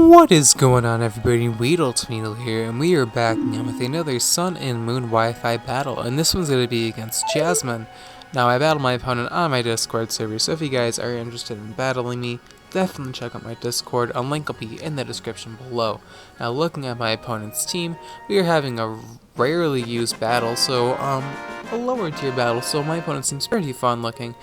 What is going on, everybody? WeedleTwineedle here, and we are back now with another Sun and Moon Wi-Fi battle, and this one's going to be against Jasmine. Now, I battle my opponent on my Discord server, so if you guys are interested in battling me, definitely check out my Discord. A link will be in the description below. Now, looking at my opponent's team, we are having a rarely used battle, so, a lower tier battle, so my opponent seems pretty fun looking.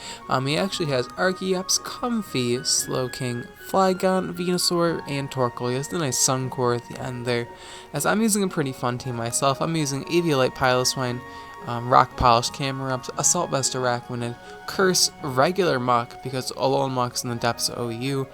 He actually has Archeops, Comfy, Slowking, Flygon, Venusaur, and Torkoal. He has the nice Sun Core at the end there. As I'm using a pretty fun team myself, I'm using Eviolite Piloswine, Rock Polish Camerupt, Assault Vest Araquanid, Curse, Regular Muck, because Alolan Muck's in the depths of OU,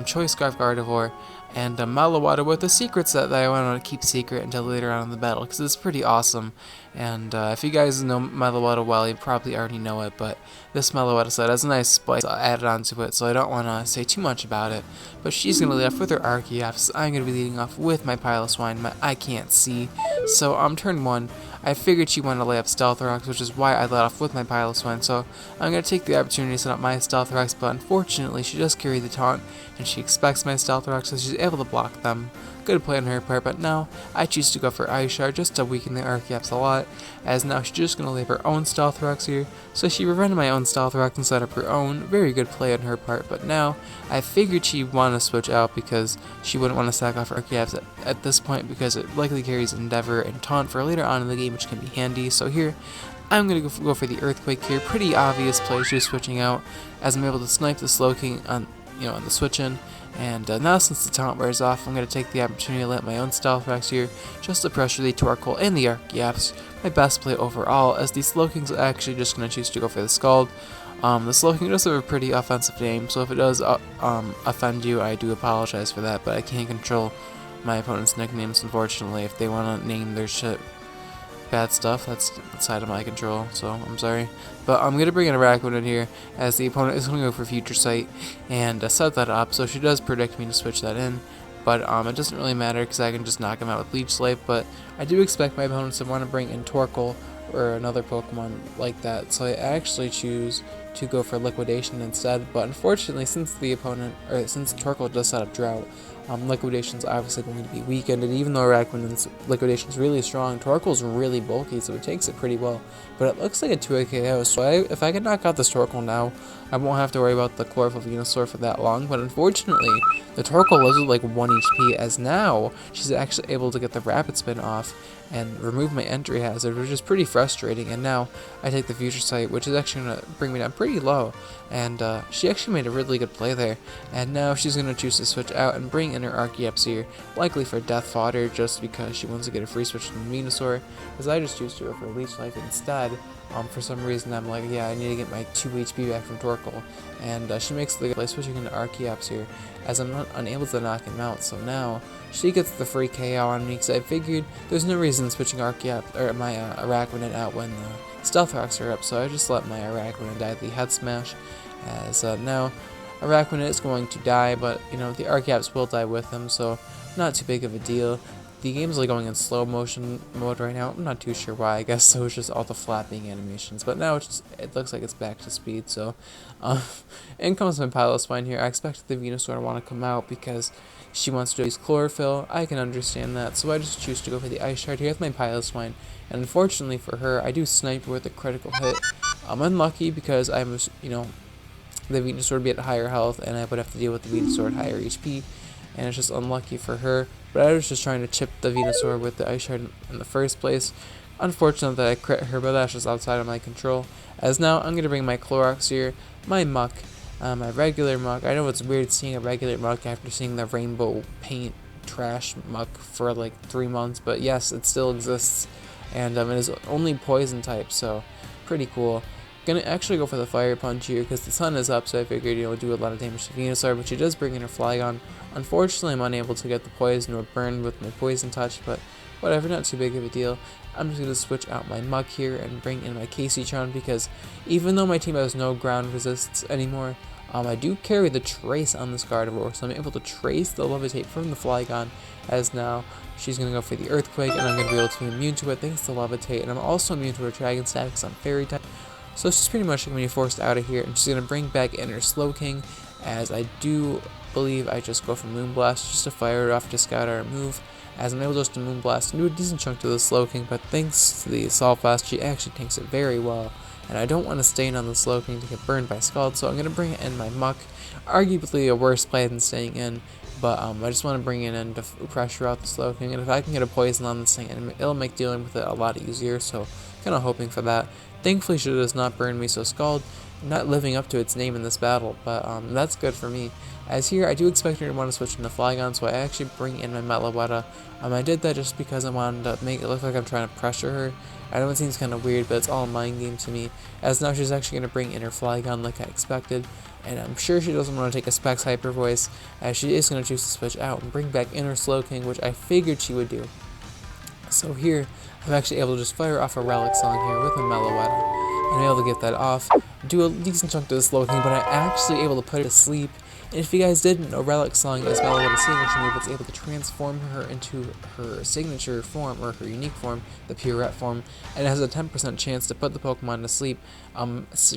Choice Scarf Gardevoir, and Meloetta with a secret set that I want to keep secret until later on in the battle, because it's pretty awesome. And if you guys know Meloetta well, you probably already know it, but this Meloetta set has a nice splice added onto it, so I don't want to say too much about it. But she's going to lead off with her Archeops. I'm going to be leading off with my Piloswine, my I Can't See. So on turn 1, I figured she wanted to lay up Stealth Rocks, which is why I led off with my Piloswine, so I'm going to take the opportunity to set up my Stealth Rocks, but unfortunately she does carry the taunt, and she expects my Stealth Rocks, so she's able to block them. Good play on her part, but now I choose to go for Ice Shard just to weaken the Archeops a lot, as now she's just going to lay up her own Stealth Rocks here, so she prevented my own Stealth Rocks and set up her own. Very good play on her part, but now I figured she'd want to switch out because she wouldn't want to sack off Archeops at this point, because it likely carries Endeavor and Taunt for later on in the game, which can be handy. So here, I'm going to go for the Earthquake here. Pretty obvious play, just switching out, as I'm able to snipe the Slowking on the switch in. And now since the taunt wears off, I'm going to take the opportunity to let my own Stealth Rocks here, just to pressure the Torkoal and the Archeops. My best play overall, as the Slowking's actually just going to choose to go for the Scald. The Slowking does have a pretty offensive name, so if it does offend you, I do apologize for that, but I can't control my opponent's nicknames, unfortunately. If they want to name their shit bad stuff, that's outside of my control, so I'm sorry. But I'm going to bring in a Araquanid here, as the opponent is going to go for Future Sight and set that up, so she does predict me to switch that in. But it doesn't really matter, because I can just knock him out with Leech Slave, but I do expect my opponents to want to bring in Torkoal or another Pokemon like that, so I actually choose to go for Liquidation instead. But unfortunately, since Torkoal does set up Drought, Liquidation's obviously going to be weakened, and even though Araquanid's Liquidation is really strong, Torkoal's really bulky, so it takes it pretty well. But it looks like a 2-hit KO, so if I can knock out this Torkoal now, I won't have to worry about the Chlorophyll Venusaur for that long. But unfortunately, the Torkoal lives with like 1 HP, as now she's actually able to get the Rapid Spin off and remove my entry hazard, which is pretty frustrating. And now I take the Future Sight, which is actually going to bring me down pretty low, and she actually made a really good play there. And now she's going to choose to switch out and bring in her Archeops here, likely for Death Fodder, just because she wants to get a free switch from Venusaur, as I just choose to go for Leech Life instead. For some reason I'm like, yeah, I need to get my 2 HP back from Torkoal, and she makes the play switching into Archeops here, as I'm not unable to knock him out. So now she gets the free KO on me, because I figured there's no reason switching Archeops or my Araquanid out when the Stealth Rocks are up, so I just let my Araquanid die the Head Smash, as now Araquanid is going to die, but the Archeops will die with him, so not too big of a deal. The game's like going in slow motion mode right now. I'm not too sure why. I guess so. It's just all the flapping animations. But now it looks like it's back to speed. So, in comes my Piloswine here. I expected the Venusaur to want to come out because she wants to use Chlorophyll. I can understand that. So I just choose to go for the Ice Shard here with my Piloswine. And unfortunately for her, I do snipe her with a critical hit. I'm unlucky because I was, the Venusaur would be at higher health, and I would have to deal with the Venusaur at higher HP. And it's just unlucky for her, but I was just trying to chip the Venusaur with the Ice Shard in the first place. Unfortunate that I crit her, but that's just outside of my control. As now, I'm going to bring my Clorox here, my Muck, my regular Muck. I know it's weird seeing a regular Muck after seeing the rainbow paint trash Muck for like 3 months, but yes, it still exists, and it is only poison type, so pretty cool. Gonna actually go for the Fire Punch here because the sun is up, so I figured do a lot of damage to Venusaur, but she does bring in her Flygon. Unfortunately, I'm unable to get the poison or burn with my Poison Touch, but whatever, not too big of a deal. I'm just gonna switch out my Muck here and bring in my Caseytron, because even though my team has no ground resists anymore, I do carry the Trace on this Gardevoir, so I'm able to trace the Levitate from the Flygon, as now she's going to go for the Earthquake, and I'm going to be able to be immune to it thanks to Levitate, and I'm also immune to her Dragon Stab because I'm Fairy type. So she's pretty much going to be forced out of here, and she's going to bring back in her Slowking, as I do believe I just go for Moonblast just to fire it off to scout our move, as I'm able just to Moonblast and do a decent chunk to the Slowking, but thanks to the Assault Vest, she actually tanks it very well. And I don't want to stay in on the Slowking to get burned by Scald, so I'm going to bring it in my Muck. Arguably a worse play than staying in, but I just want to bring it in to pressure out the Slowking, and if I can get a poison on this thing, it'll make dealing with it a lot easier, so kind of hoping for that. Thankfully she does not burn me, so Scald not living up to its name in this battle, but that's good for me. As here, I do expect her to want to switch into Flygon, so I actually bring in my Meloetta. I did that just because I wanted to make it look like I'm trying to pressure her. I know it seems kind of weird, but it's all a mind game to me, as now she's actually going to bring in her Flygon like I expected, and I'm sure she doesn't want to take a Specs Hyper Voice, as she is going to choose to switch out and bring back in her Slowking, which I figured she would do. So here, I'm actually able to just fire off a Relic Song here with a Meloetta, and I'm able to get that off, do a decent chunk to the Slowking, but I'm actually able to put it to sleep. And if you guys didn't know, Relic Song is Meloetta's signature move. It's able to transform her into her signature form, or her unique form, the Pirouette form, and it has a 10% chance to put the Pokemon to sleep.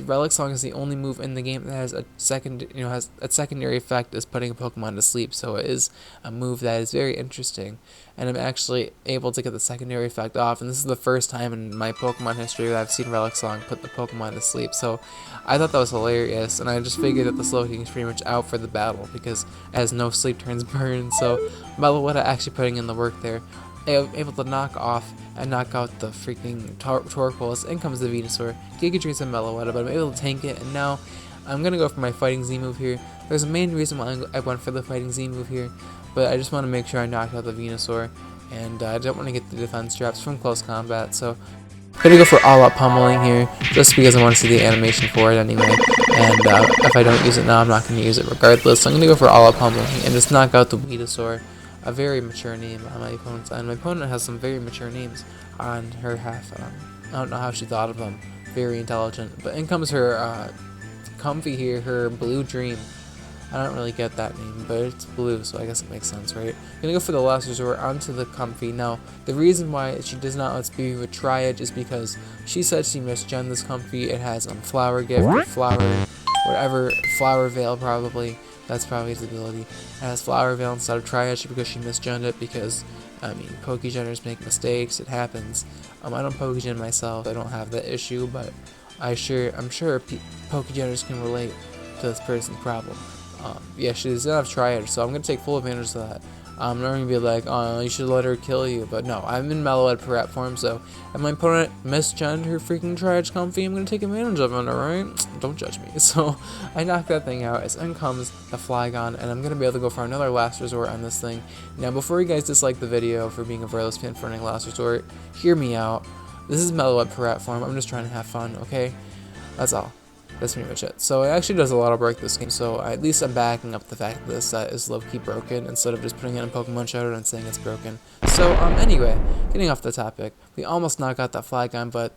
Relic Song is the only move in the game that has a secondary effect is putting a Pokemon to sleep, so it is a move that is very interesting. And I'm actually able to get the secondary effect off, and this is the first time in my Pokemon history that I've seen Relic Song put the Pokemon to sleep, so I thought that was hilarious, and I just figured that the Slowking is pretty much out for the battle, because it has no sleep turns burn, so Meloetta actually putting in the work there, able to knock off and knock out the freaking Torkoal. In comes the Venusaur, Giga Drains and Meloetta, but I'm able to tank it, and now I'm going to go for my Fighting Z move here. There's a main reason why I went for the Fighting Z move here, but I just want to make sure I knock out the Venusaur, and I don't want to get the defense traps from close combat, so I'm going to go for all-out pummeling here, just because I want to see the animation for it anyway, and if I don't use it now, I'm not going to use it regardless, so I'm going to go for all-out pummeling and just knock out the Venusaur, a very mature name on my opponent's end. My opponent has some very mature names on her half. I don't know how she thought of them. Very intelligent. But in comes her Comfy here, her Blue Dream. I don't really get that name, but it's blue, so I guess it makes sense, right? I'm gonna go for the last resort onto the Comfy. Now, the reason why she does not outspeed with Triad is because she said she misgened this Comfy. It has Flower Gift or Flower, whatever, Flower Veil probably. That's probably his ability. It has Flower Veil instead of Triad because she misgened it, because, I mean, Pokegeners make mistakes, it happens. I don't Pokegen myself, I don't have that issue, but I'm sure Pokegeners can relate to this person's problem. Yeah, she does not have Triad, so I'm going to take full advantage of that. I'm not going to be like, oh, you should let her kill you, but no, I'm in Meloetta Pirouette form, so if my opponent misgened her freaking Triad Comfy, I'm going to take advantage of it, alright? Don't judge me. So, I knock that thing out, as in comes the Flygon, and I'm going to be able to go for another last resort on this thing. Now, before you guys dislike the video for being a Virus fan for running last resort, hear me out. This is Meloetta Pirouette form, I'm just trying to have fun, okay? That's all. That's pretty much it. So it actually does a lot of work this game, so at least I'm backing up the fact that this set is low-key broken instead of just putting it in Pokemon Showdown and saying it's broken. So anyway, getting off the topic, we almost knocked out that Flygon, but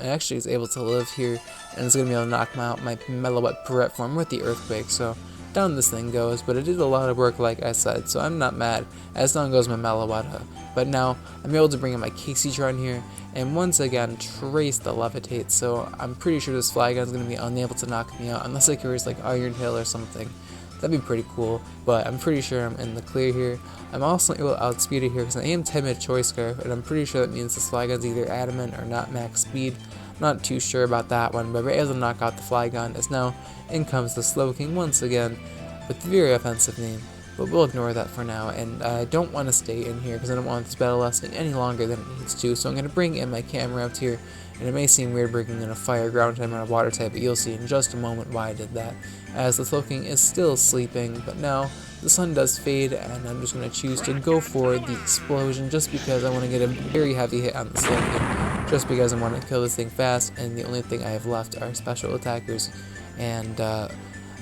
it actually is able to live here, and it's going to be able to knock out my Meloetta Pirouette form with the Earthquake, so down this thing goes, but it did a lot of work like I said, so I'm not mad. As down goes my Meloetta. But now, I'm able to bring in my Kayceetron here, and once again, trace the Levitate, so I'm pretty sure this Flygon's going to be unable to knock me out, unless it carries like Iron Tail or something. That'd be pretty cool, but I'm pretty sure I'm in the clear here. I'm also able to outspeed it here, because I am timid Choice Scarf, and I'm pretty sure that means this Flygon's either adamant or not max speed. Not too sure about that one, but we're able to knock out the Flygon, as now in comes the Slowking once again, with a very offensive name, but we'll ignore that for now, and I don't want to stay in here because I don't want this battle lasting any longer than it needs to, so I'm going to bring in my Camerupt here, and it may seem weird bringing in a Fire, Ground type and a Water type, but you'll see in just a moment why I did that, as the Slowking is still sleeping, but now the sun does fade, and I'm just going to choose to go for the Explosion just because I want to get a very heavy hit on the Slowking, just because I want to kill this thing fast, and the only thing I have left are special attackers, and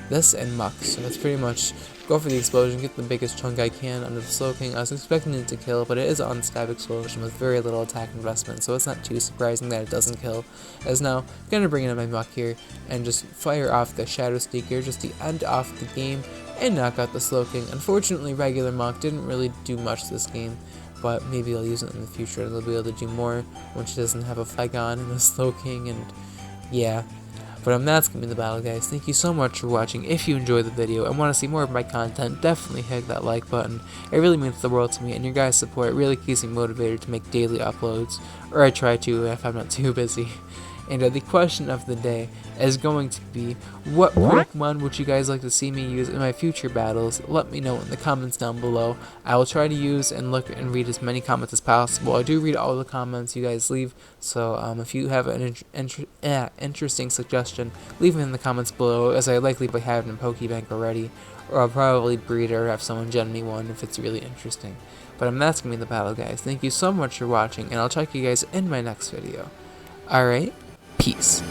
this and Muck, so that's pretty much go for the Explosion, get the biggest chunk I can under the Slowking. I was expecting it to kill, but it is an on-stab Explosion with very little attack investment, so it's not too surprising that it doesn't kill. As now, I'm going to bring in my Muck here and just fire off the Shadow Sneaker just to end off the game and knock out the Slowking. Unfortunately, regular Muck didn't really do much this game, but maybe I'll use it in the future and I'll be able to do more when she doesn't have a Flygon and a Slowking, and yeah. That's going to be the battle, guys. Thank you so much for watching. If you enjoyed the video and want to see more of my content, definitely hit that like button. It really means the world to me, and your guys' support really keeps me motivated to make daily uploads, or I try to if I'm not too busy. And the question of the day is going to be, what Pokemon would you guys like to see me use in my future battles? Let me know in the comments down below. I will try to use and look and read as many comments as possible. I do read all the comments you guys leave, so if you have an interesting suggestion, leave it in the comments below, as I likely have it in Pokebank already, or I'll probably breed or have someone gen me one if it's really interesting. That's going to be the battle, guys. Thank you so much for watching, and I'll check you guys in my next video. Alright? Peace.